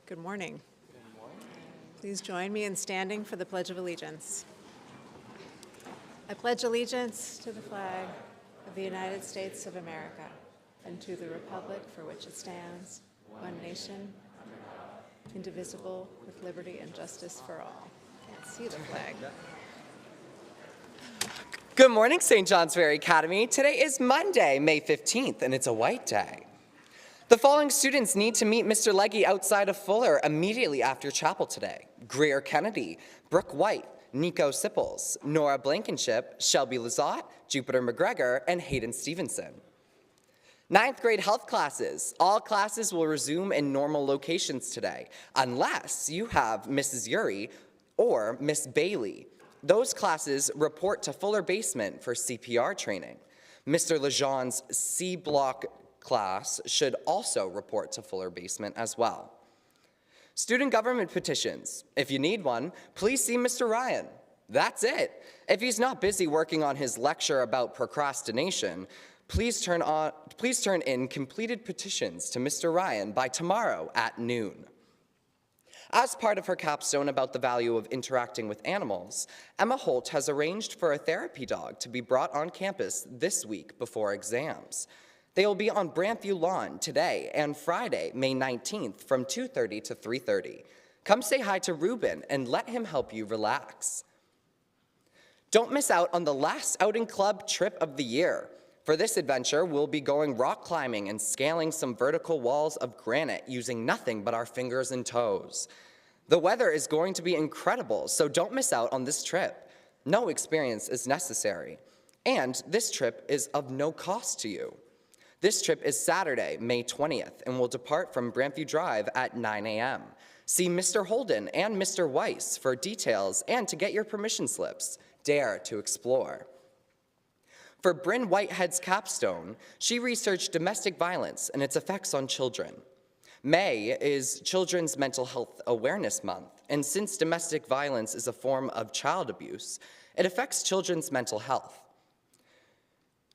Good morning. Please join me in standing for the Pledge of Allegiance. I pledge allegiance to the flag of the United States of America and to the republic for which it stands, one nation, indivisible, with liberty and justice for all. Can't see the flag. Good morning, St. Johnsbury Academy. Today is Monday, May 15th, and it's a white day. The following students need to meet Mr. Legge outside of Fuller immediately after chapel today. Greer Kennedy, Brooke White, Nico Sipples, Nora Blankenship, Shelby Lizotte, Jupiter McGregor, and Hayden Stevenson. 9th grade health classes. All classes will resume in normal locations today, unless you have Mrs. Yuri or Miss Bailey. Those classes report to Fuller Basement for CPR training. Mr. Lejean's C block class should also report to Fuller Basement as well. Student government petitions. If you need one, please see Mr. Ryan. That's it. If he's not busy working on his lecture about procrastination, please turn in completed petitions to Mr. Ryan by tomorrow at noon. As part of her capstone about the value of interacting with animals, Emma Holt has arranged for a therapy dog to be brought on campus this week before exams. They will be on Brantview Lawn today and Friday, May 19th from 2:30 to 3:30. Come say hi to Ruben and let him help you relax. Don't miss out on the last outing club trip of the year. For this adventure, we'll be going rock climbing and scaling some vertical walls of granite using nothing but our fingers and toes. The weather is going to be incredible, so don't miss out on this trip. No experience is necessary, and this trip is of no cost to you. This trip is Saturday, May 20th, and will depart from Brantview Drive at 9 a.m. See Mr. Holden and Mr. Weiss for details and to get your permission slips. Dare to explore. For Bryn Whitehead's capstone, she researched domestic violence and its effects on children. May is Children's Mental Health Awareness Month, and since domestic violence is a form of child abuse, it affects children's mental health.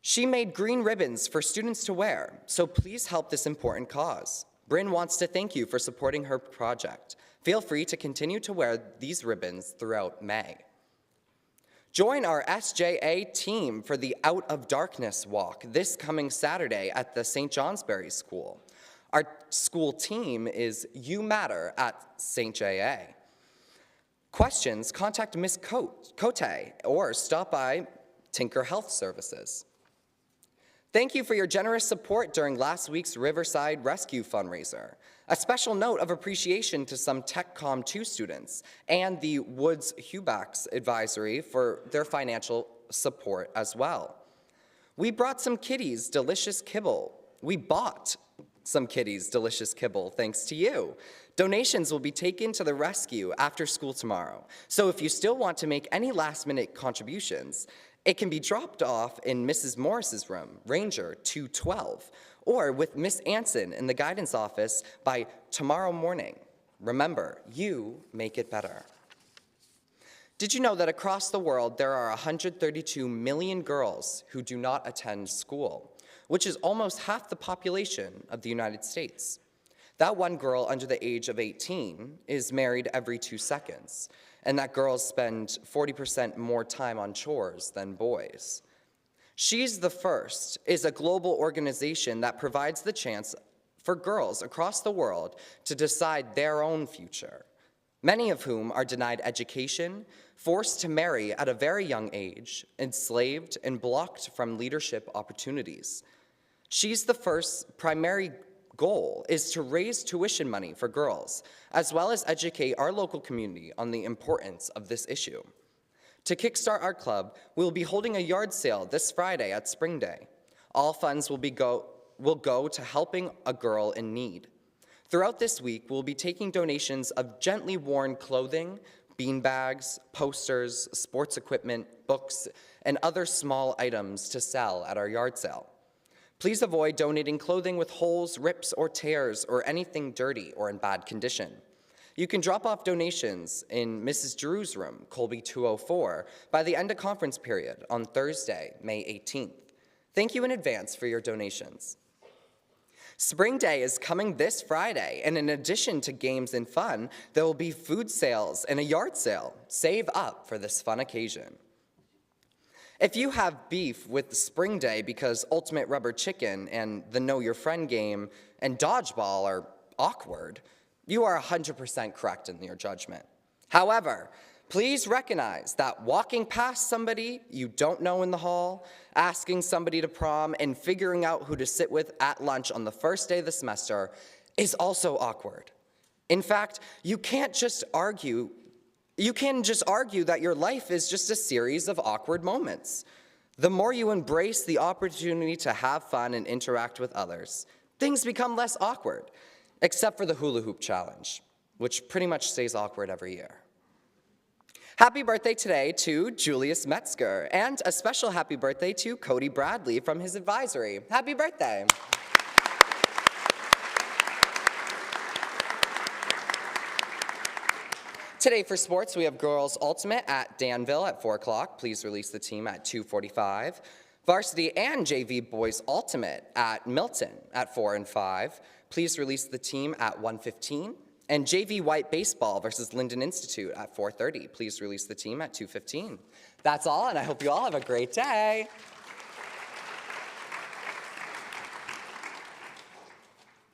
She made green ribbons for students to wear, so please help this important cause. Bryn wants to thank you for supporting her project. Feel free to continue to wear these ribbons throughout May. Join our SJA team for the Out of Darkness Walk this coming Saturday at the St. Johnsbury School. Our school team is You Matter at St. J.A. Questions, contact Ms. Cote or stop by Tinker Health Services. Thank you for your generous support during last week's Riverside Rescue fundraiser. A special note of appreciation to some TechCom 2 students and the Woods Hubacks Advisory for their financial support as well. We bought some kitties delicious kibble, thanks to you. Donations will be taken to the rescue after school tomorrow. So if you still want to make any last-minute contributions, it can be dropped off in Mrs. Morris's room, Ranger 212, or with Miss Anson in the guidance office by tomorrow morning. Remember, you make it better. Did you know that across the world there are 132 million girls who do not attend school, which is almost half the population of the United States? That one girl under the age of 18 is married every 2 seconds, and that girls spend 40% more time on chores than boys. She's the First is a global organization that provides the chance for girls across the world to decide their own future, many of whom are denied education, forced to marry at a very young age, enslaved, and blocked from leadership opportunities. She's the First's primary goal is to raise tuition money for girls, as well as educate our local community on the importance of this issue. To kickstart our club, we'll be holding a yard sale this Friday at Spring Day. All funds will go to helping a girl in need. Throughout this week, we'll be taking donations of gently worn clothing, beanbags, posters, sports equipment, books, and other small items to sell at our yard sale. Please avoid donating clothing with holes, rips, or tears, or anything dirty or in bad condition. You can drop off donations in Mrs. Drew's room, Colby 204, by the end of conference period on Thursday, May 18th. Thank you in advance for your donations. Spring Day is coming this Friday, and in addition to games and fun, there will be food sales and a yard sale. Save up for this fun occasion. If you have beef with Spring Day because Ultimate Rubber Chicken and the Know Your Friend game and dodgeball are awkward, you are 100% correct in your judgment. However, please recognize that walking past somebody you don't know in the hall, asking somebody to prom, and figuring out who to sit with at lunch on the first day of the semester is also awkward. In fact, you can just argue that your life is just a series of awkward moments. The more you embrace the opportunity to have fun and interact with others, things become less awkward, except for the hula hoop challenge, which pretty much stays awkward every year. Happy birthday today to Julius Metzger, and a special happy birthday to Cody Bradley from his advisory. Happy birthday. Today for sports, we have girls ultimate at Danville at 4 o'clock. Please release the team at 2:45. Varsity and JV boys ultimate at Milton at 4 and 5. Please release the team at 1:15. And JV white baseball versus Linden Institute at 4:30. Please release the team at 2:15. That's all, and I hope you all have a great day.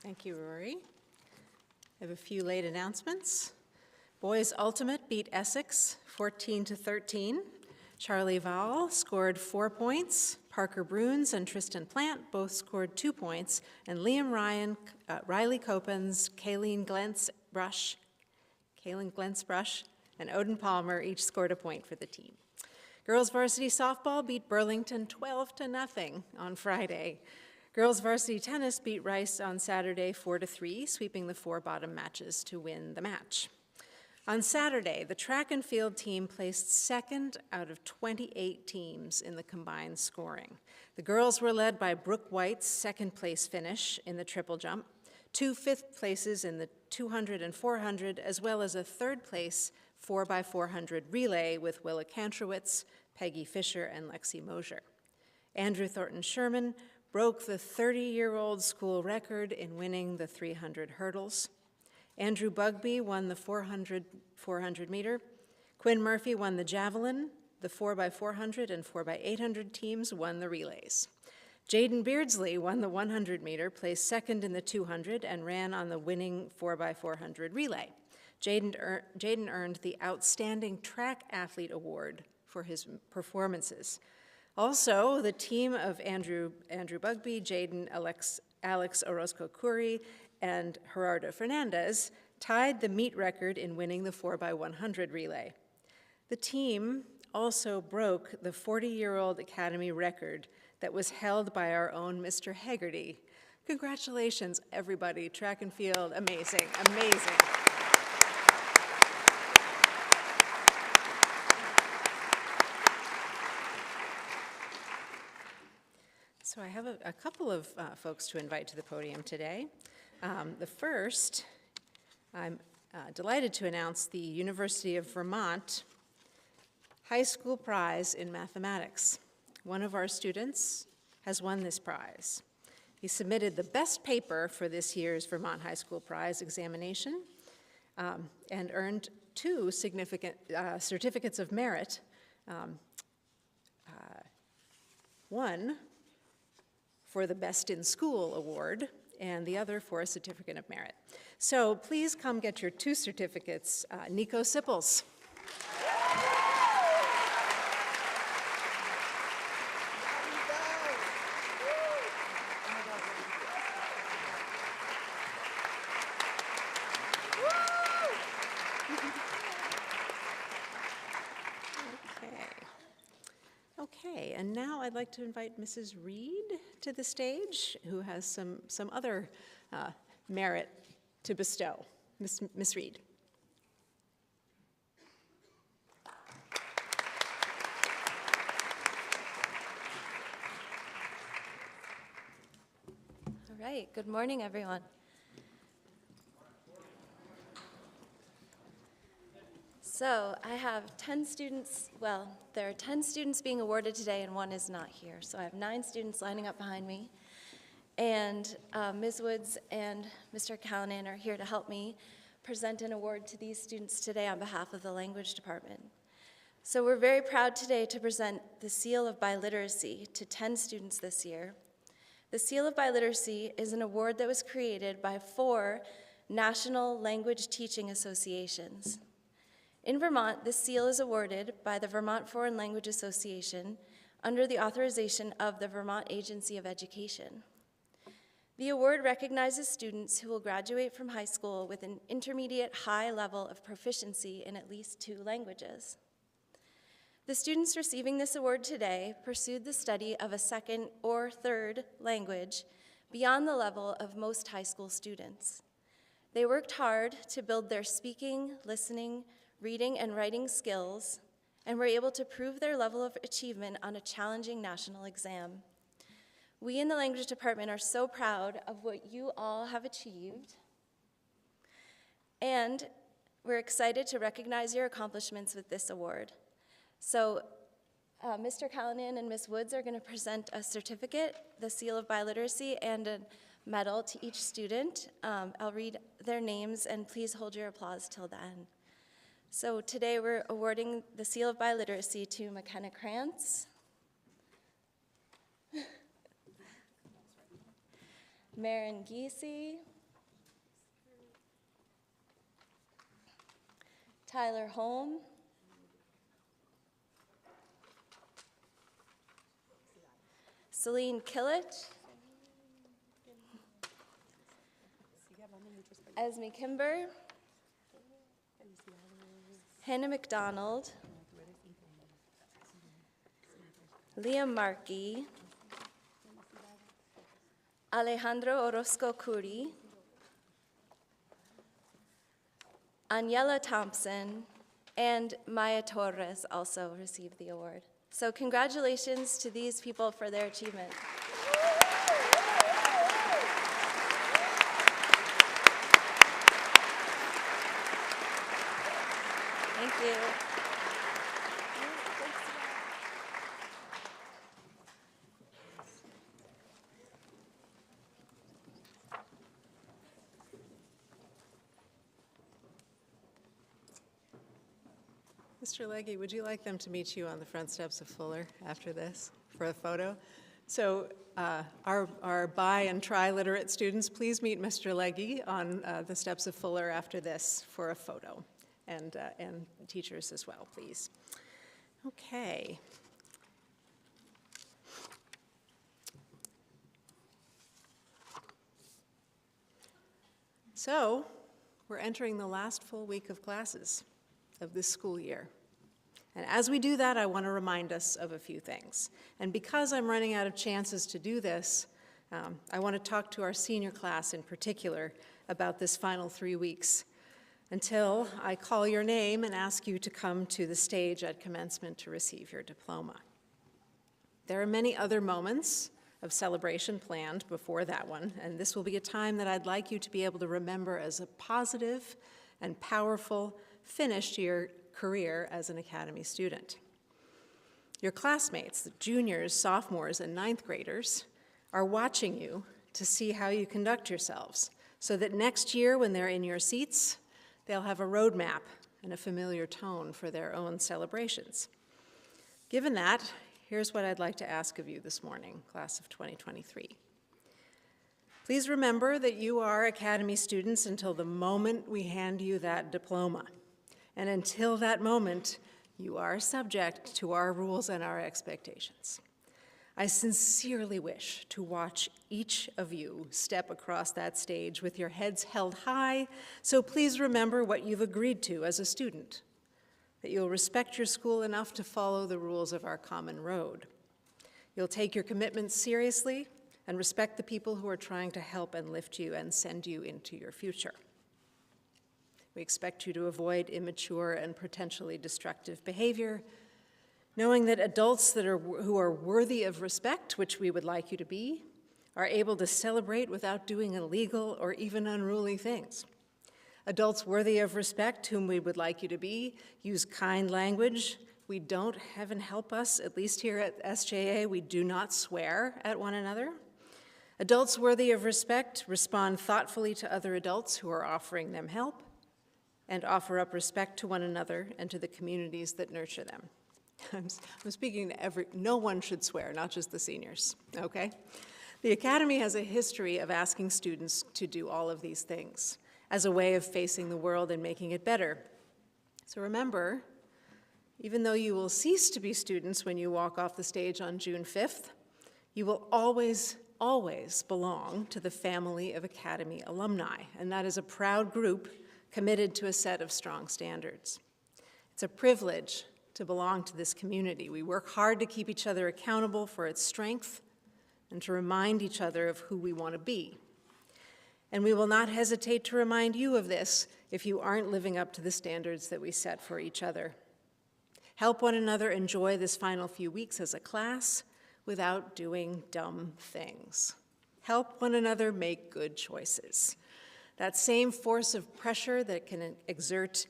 Thank you, Rory. I have a few late announcements. Boys Ultimate beat Essex 14-13. Charlie Vowell scored 4 points. Parker Bruns and Tristan Plant both scored 2 points. And Liam Ryan, Riley Copens, Kayleen Glentzbrush, and Odin Palmer each scored a point for the team. Girls varsity softball beat Burlington 12-0 on Friday. Girls varsity tennis beat Rice on Saturday 4-3, sweeping the 4 bottom matches to win the match. On Saturday, the track and field team placed second out of 28 teams in the combined scoring. The girls were led by Brooke White's second place finish in the triple jump, 2 fifth places in the 200 and 400, as well as a third place 4x400 relay with Willa Kantrowitz, Peggy Fisher, and Lexi Mosier. Andrew Thornton Sherman broke the 30-year-old school record in winning the 300 hurdles. Andrew Bugby won the 400 meter. Quinn Murphy won the javelin. The 4x400 and 4x800 teams won the relays. Jaden Beardsley won the 100 meter, placed second in the 200, and ran on the winning 4x400 relay. Jaden earned the Outstanding Track Athlete Award for his performances. Also, the team of Andrew Bugby, Jaden, Alex Orozco-Curry, and Gerardo Fernandez tied the meet record in winning the 4x100 relay. The team also broke the 40-year-old Academy record that was held by our own Mr. Haggerty. Congratulations, everybody. Track and field, amazing, amazing. So I have a couple of folks to invite to the podium today. The first, I'm delighted to announce the University of Vermont High School Prize in Mathematics. One of our students has won this prize. He submitted the best paper for this year's Vermont High School Prize examination and earned 2 significant certificates of merit. One for the Best in School award, and the other for a certificate of merit. So please come get your 2 certificates. Nico Sipples. Okay, and now I'd like to invite Mrs. Reed to the stage, who has some other merit to bestow. Miss Reed. All right, good morning, everyone. So I have 10 students, well, there are 10 students being awarded today and 1 is not here. So I have 9 students lining up behind me. And Ms. Woods and Mr. Callanan are here to help me present an award to these students today on behalf of the language department. So we're very proud today to present the Seal of Biliteracy to 10 students this year. The Seal of Biliteracy is an award that was created by 4 national language teaching associations. In Vermont, this seal is awarded by the Vermont Foreign Language Association under the authorization of the Vermont Agency of Education. The award recognizes students who will graduate from high school with an intermediate high level of proficiency in at least 2 languages. The students receiving this award today pursued the study of a second or third language beyond the level of most high school students. They worked hard to build their speaking, listening, reading, and writing skills, and were able to prove their level of achievement on a challenging national exam. We in the language department are so proud of what you all have achieved, and we're excited to recognize your accomplishments with this award. So Mr. Callanan and Ms. Woods are going to present a certificate, the Seal of Biliteracy, and a medal to each student. I'll read their names, and please hold your applause till the end. So today we're awarding the Seal of Biliteracy to McKenna Krantz, Marin Giese, Tyler Holm, Celine Killett, Esme Kimber, Hannah McDonald, Liam Markey, Alejandro Orozco Curi, Aniela Thompson, and Maya Torres also received the award. So congratulations to these people for their achievement. Thank you. Mr. Legge, would you like them to meet you on the front steps of Fuller after this for a photo? So our bi and triliterate students, please meet Mr. Legge on the steps of Fuller after this for a photo, and teachers as well, please. Okay. So we're entering the last full week of classes of this school year. And as we do that, I want to remind us of a few things. And because I'm running out of chances to do this, I want to talk to our senior class in particular about this final 3 weeks until I call your name and ask you to come to the stage at commencement to receive your diploma. There are many other moments of celebration planned before that one, and this will be a time that I'd like you to be able to remember as a positive and powerful finish to your career as an Academy student. Your classmates, the juniors, sophomores, and ninth graders, are watching you to see how you conduct yourselves, so that next year when they're in your seats, they'll have a roadmap and a familiar tone for their own celebrations. Given that, here's what I'd like to ask of you this morning, class of 2023. Please remember that you are Academy students until the moment we hand you that diploma. And until that moment, you are subject to our rules and our expectations. I sincerely wish to watch each of you step across that stage with your heads held high, so please remember what you've agreed to as a student, that you'll respect your school enough to follow the rules of our common road. You'll take your commitments seriously and respect the people who are trying to help and lift you and send you into your future. We expect you to avoid immature and potentially destructive behavior, knowing that adults who are worthy of respect, which we would like you to be, are able to celebrate without doing illegal or even unruly things. Adults worthy of respect, whom we would like you to be, use kind language. We don't, heaven help us, at least here at SJA, we do not swear at one another. Adults worthy of respect respond thoughtfully to other adults who are offering them help and offer up respect to one another and to the communities that nurture them. I'm speaking to no one should swear, not just the seniors, okay? The Academy has a history of asking students to do all of these things as a way of facing the world and making it better. So remember, even though you will cease to be students when you walk off the stage on June 5th, you will always belong to the family of Academy alumni, and that is a proud group committed to a set of strong standards. It's a privilege to belong to this community. We work hard to keep each other accountable for its strength and to remind each other of who we want to be. And we will not hesitate to remind you of this if you aren't living up to the standards that we set for each other. Help one another enjoy this final few weeks as a class without doing dumb things. Help one another make good choices. That same force of pressure that can exert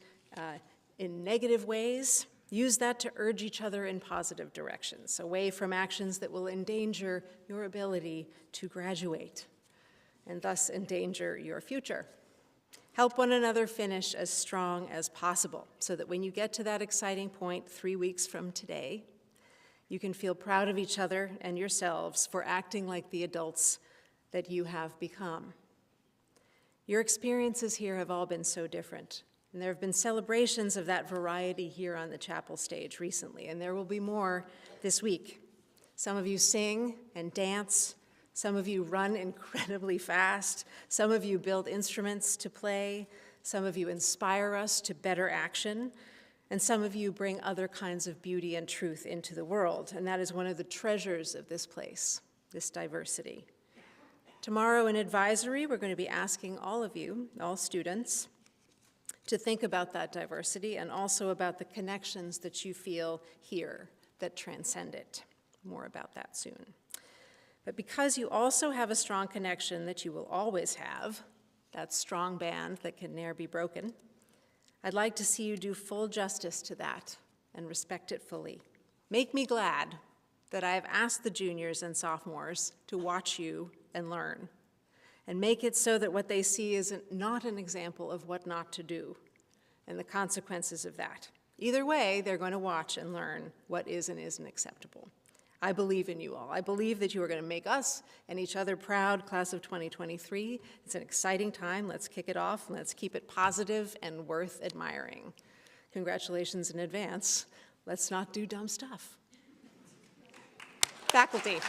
in negative ways, use that to urge each other in positive directions, away from actions that will endanger your ability to graduate and thus endanger your future. Help one another finish as strong as possible so that when you get to that exciting point 3 weeks from today, you can feel proud of each other and yourselves for acting like the adults that you have become. Your experiences here have all been so different, and there have been celebrations of that variety here on the chapel stage recently, and there will be more this week. Some of you sing and dance, some of you run incredibly fast, some of you build instruments to play, some of you inspire us to better action, and some of you bring other kinds of beauty and truth into the world, and that is one of the treasures of this place, this diversity. Tomorrow in advisory, we're going to be asking all of you, all students, to think about that diversity and also about the connections that you feel here that transcend it. More about that soon. But because you also have a strong connection that you will always have, that strong band that can ne'er be broken, I'd like to see you do full justice to that and respect it fully. Make me glad that I have asked the juniors and sophomores to watch you and learn, and make it so that what they see is not an example of what not to do and the consequences of that. Either way, they're going to watch and learn what is and isn't acceptable. I believe in you all. I believe that you are going to make us and each other proud, class of 2023. It's an exciting time. Let's kick it off, and let's keep it positive and worth admiring. Congratulations in advance. Let's not do dumb stuff. Faculty.